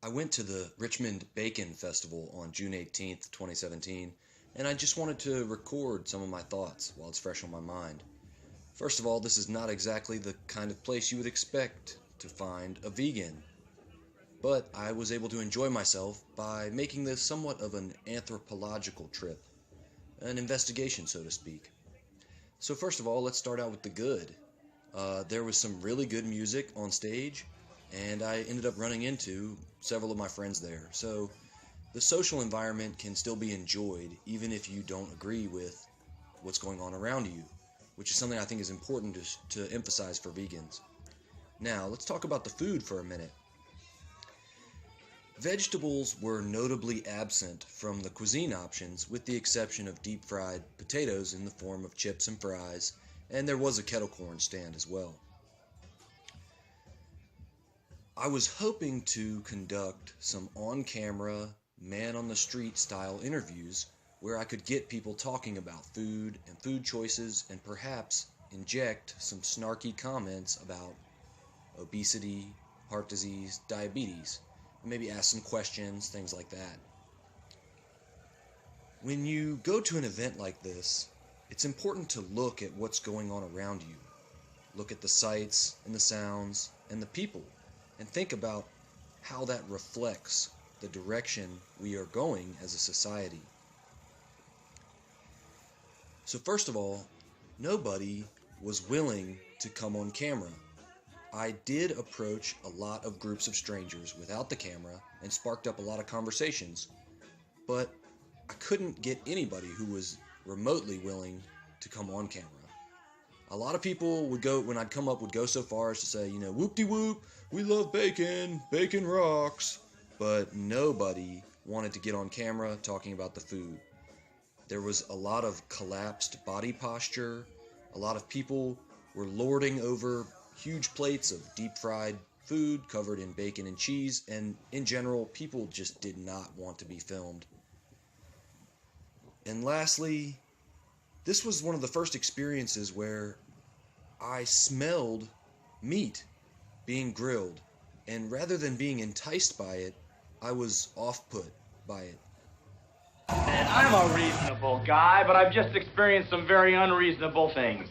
I went to the Richmond Bacon Festival on June 18th, 2017, and I just wanted to record some of my thoughts while it's fresh on my mind. First of all, this is not exactly the kind of place you would expect to find a vegan, but I was able to enjoy myself by making this somewhat of an anthropological trip, an investigation, so to speak. So first of all, let's start out with the good. There was some really good music on stage, and I ended up running into several of my friends there. So the social environment can still be enjoyed even if you don't agree with what's going on around you, which is something I think is important to emphasize for vegans. Now, let's talk about the food for a minute. Vegetables were notably absent from the cuisine options, with the exception of deep-fried potatoes in the form of chips and fries, and there was a kettle corn stand as well. I was hoping to conduct some on-camera, man-on-the-street style interviews where I could get people talking about food and food choices and perhaps inject some snarky comments about obesity, heart disease, diabetes, and maybe ask some questions, things like that. When you go to an event like this, it's important to look at what's going on around you. Look at the sights and the sounds and the people, and think about how that reflects the direction we are going as a society. So first of all, nobody was willing to come on camera. I did approach a lot of groups of strangers without the camera and sparked up a lot of conversations, but I couldn't get anybody who was remotely willing to come on camera. A lot of people would go, when I'd come up, would go so far as to say, whoop-de-whoop, we love bacon, bacon rocks, but nobody wanted to get on camera talking about the food. There was a lot of collapsed body posture. A lot of people were lording over huge plates of deep-fried food covered in bacon and cheese, and in general, people just did not want to be filmed. And lastly, this was one of the first experiences where I smelled meat being grilled, and rather than being enticed by it, I was off-put by it. And I'm a reasonable guy, but I've just experienced some very unreasonable things.